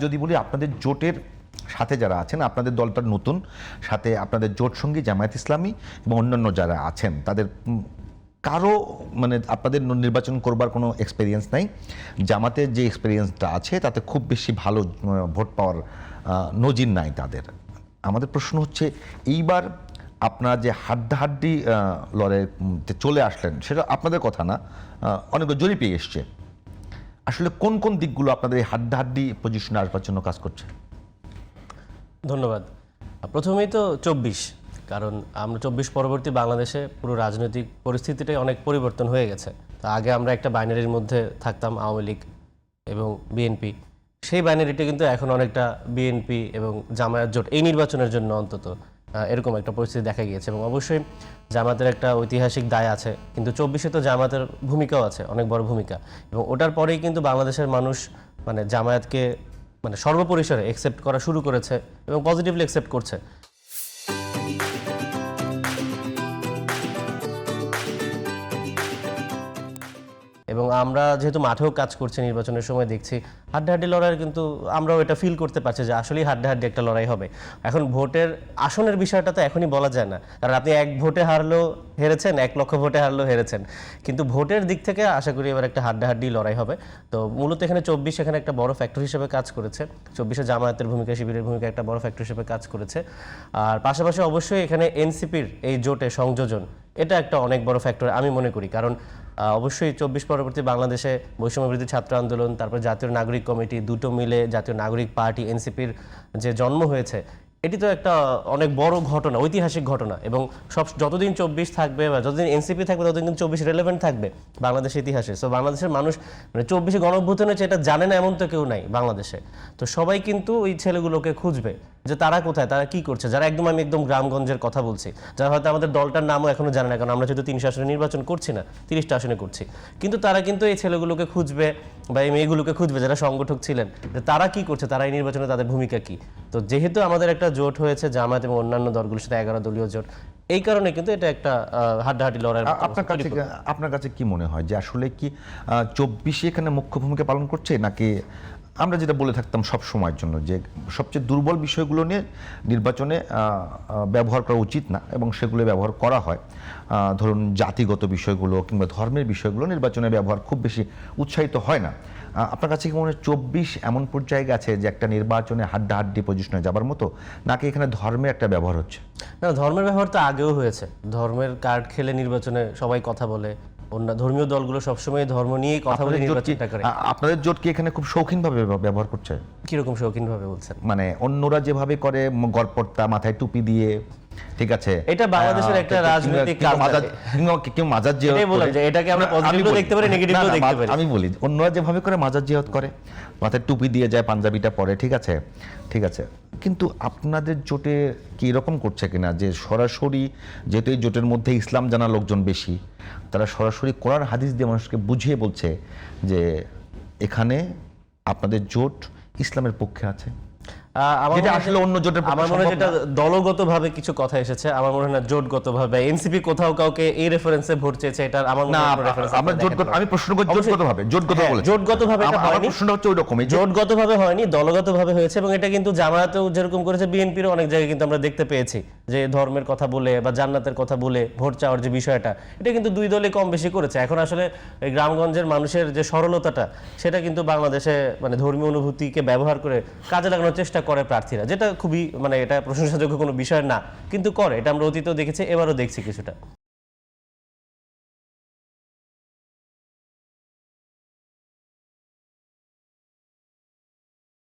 যদি বলি আপনাদের জোটের সাথে যারা আছেন, আপনাদের দলটা নতুন, সাথে আপনাদের জোট সঙ্গী জামায়াত ইসলামী এবং অন্যান্য যারা আছেন তাদের কারো মানে আপনাদের নির্বাচন করবার কোনো এক্সপিরিয়েন্স নাই। জামাতের যে এক্সপিরিয়েন্সটা আছে তাতে খুব বেশি ভালো ভোট পাওয়ার নজির নাই তাদের। আমাদের প্রশ্ন হচ্ছে এইবার আপনারা যে হাড্ডাহাড্ডি লড়াইতে চলে আসলেন, সেটা আপনাদের কথা না, অনেকগুলো জরিপে এসছে। আসলে কোন কোন দিকগুলো আপনাদের এই হাড্ডাহাড্ডি পজিশনে আসবার জন্য কাজ করছে? ধন্যবাদ। প্রথমেই তো ২৪, কারণ আমরা ২৪ পরবর্তী বাংলাদেশে পুরো রাজনৈতিক পরিস্থিতিটাই অনেক পরিবর্তন হয়ে গেছে। তো আগে আমরা একটা বাইনারির মধ্যে থাকতাম, আওয়ামী লীগ এবং বিএনপি। সেই বাইনারিটা কিন্তু এখন অনেকটা বিএনপি এবং জামায়াত জোট এই নির্বাচনের জন্য অন্তত এরকম একটা পরিস্থিতি দেখা গিয়েছে। এবং অবশ্যই জামাতের একটা ঐতিহাসিক দায় আছে, কিন্তু ২৪-এ তো জামাতের ভূমিকাও আছে, অনেক বড় ভূমিকা। এবং ওটার পরেই কিন্তু বাংলাদেশের মানুষ মানে জামায়াতকে মানে সর্বপরিসরে অ্যাকসেপ্ট করা শুরু করেছে এবং পজিটিভলি অ্যাকসেপ্ট করছে। এবং আমরা যেহেতু মাঠেও কাজ করছি, নির্বাচনের সময় দেখছি হাড্ডাহাড্ডি লড়াই, কিন্তু আমরাও এটা ফিল করতে পারছি যে আসলেই হাড্ডাহাড্ডি একটা লড়াই হবে। এখন ভোটের আসনের বিষয়টা তো এখনই বলা যায় না, কারণ আপনি ১ ভোটে হারলেও হেরেছেন, ১ লক্ষ ভোটে হারলেও হেরেছেন। কিন্তু ভোটের দিক থেকে আশা করি এবার একটা হাড্ডাহাড্ডি লড়াই হবে। তো মূলত এখানে ২৪ এখানে একটা বড় ফ্যাক্টর হিসেবে কাজ করেছে। ২৪-এ জামায়াতের ভূমিকা, শিবিরের ভূমিকা একটা বড় ফ্যাক্টর হিসেবে কাজ করেছে। আর পাশাপাশি অবশ্যই এখানে এনসিপির এই জোটে সংযোজন, এটা একটা অনেক বড় ফ্যাক্টর আমি মনে করি। কারণ অবশ্যই ২৪ পরবর্তী বাংলাদেশে বৈষম্যবিরোধী ছাত্র আন্দোলন, তারপর জাতীয় নাগরিক কমিটি, দুটো মিলে জাতীয় নাগরিক পার্টি এনসিপির যে জন্ম হয়েছে, এটি তো একটা অনেক বড় ঘটনা, ঐতিহাসিক ঘটনা। এবং যতদিন ২৪ থাকবে বা যতদিন এনসিপি থাকবে ততদিন কিন্তু ২৪ রেলেভেন্ট থাকবে বাংলাদেশের ইতিহাসে। সো বাংলাদেশের মানুষ মানে ২৪-এ গণঅভ্যুত্থান হয়েছে এটা জানে না এমন তো কেউ নাই বাংলাদেশে। তো সবাই কিন্তু ওই ছেলেগুলোকে খুঁজবে যে তারা কোথায়, তারা কি করছে, যারা আমি একদম গ্রামগঞ্জের কথা বলছি, যারা হয়তো আমাদের দলটার নামও এখনো জানে না, কারণ আমরা যেহেতু ৩০ আসনে নির্বাচন করছি না, ৩০টা আসনে করছি। কিন্তু তারা কিন্তু এই ছেলেগুলোকে খুঁজবে বা এই মেয়েগুলোকে খুঁজবে যারা সংগঠক ছিলেন, যে তারা কি করছে, তারা এই নির্বাচনে তাদের ভূমিকা কি। তো যেহেতু আমাদের একটা জোট হয়েছে জামায়াত এবং অন্যান্য দলগুলোর সাথে ১১ দলীয় জোট, এই কারণে কিন্তু এটা একটা হাড্ডাহাড্ডি লড়াই। আপনার কাছে কি মনে হয় যে আসলে কি ২৪ এখানে মুখ্য ভূমিকা পালন করছে, নাকি আমরা যেটা বলে থাকতাম সব সময়ের জন্য যে সবচেয়ে দুর্বল বিষয়গুলো নিয়ে নির্বাচনে ব্যবহার করা উচিত না এবং সেগুলো ব্যবহার করা হয়, ধরুন জাতিগত বিষয়গুলো কিংবা ধর্মের বিষয়গুলো নির্বাচনে ব্যবহার খুব বেশি উৎসাহিত হয় না। আপনার কাছে কি মনে হয় ২৪ এমন পর্যায়ে গেছে যে একটা নির্বাচনে হাড্ডাহাড্ডি পজিশনে যাবার মতো, নাকি এখানে ধর্মের একটা ব্যবহার হচ্ছে? না, ধর্মের ব্যবহার তো আগেও হয়েছে। ধর্মের কার্ড খেলে নির্বাচনে সবাই কথা বলে, অন্য ধর্মীয় দলগুলো সবসময় ধর্ম নিয়েই কথা বলে নির্বাচনটা করে। আপনাদের জোট কি এখানে খুব শৌখিনভাবে ব্যবহার করছে? কিরকম শৌখিনভাবে বলছেন? মানে অন্যরা যেভাবে করে গড়পড়তা, মাথায় টুপি দিয়ে, ঠিক আছে, এটা বাংলাদেশের একটা রাজনৈতিক কেউ মাজার জিয়ারত করে, এটাকে আমরা পজিটিভও দেখতে পারি, নেগেটিভও দেখতে পারি। আমি বলি অন্যরা যেভাবে করে মাজার জিয়ারত করে, মাথায় টুপি দিয়ে যায়, পাঞ্জাবিটা পরে, ঠিক আছে, ঠিক আছে। কিন্তু আপনাদের জোটে কি এরকম করছে কিনা যে সরাসরি, যেহেতু এই জোটের মধ্যে ইসলাম জানা লোকজন বেশি, তারা সরাসরি কোরআন হাদিস দিয়ে মানুষকে বুঝিয়ে বলছে যে এখানে আপনাদের জোট ইসলামের পক্ষে আছে? আমার মনে হয় যেটা দলগতভাবে কিছু কথা এসেছে, আমার মনে হয় না জোটগতভাবে এনসিপি কোথাও কাউকে এই রেফারেন্সে ভোট চেয়েছে, এটা আমার মনে হয় রেফারেন্স। আমি প্রশ্ন করছি জোটগতভাবে, জোটগতভাবে এটা হয়নি, প্রশ্নটা হচ্ছে ওইরকমই, জোটগতভাবে হয়নি, দলগতভাবে হয়েছে। এবং এটা কিন্তু জামায়াতেও যেরকম করেছে, বিএনপির অনেক জায়গায় কিন্তু আমরা দেখতে পেয়েছি যে ধর্মের কথা বলে বা জান্নাতের কথা বলে ভোট চাওয়ার যে বিষয়টা, এটা কিন্তু দুই দলই কম বেশি করেছে। এখন আসলে এই গ্রামগঞ্জের মানুষের যে সরলতাটা, সেটা কিন্তু বাংলাদেশে মানে ধর্মীয় অনুভূতিকে ব্যবহার করে কাজে লাগানোর চেষ্টা করে প্রার্থীরা, যেটা খুবই মানে এটা প্রশংসাযোগ্য কোনো বিষয় না, কিন্তু করে। এটা আমরা অতীতেও দেখেছি, এবারও দেখছি কিছুটা।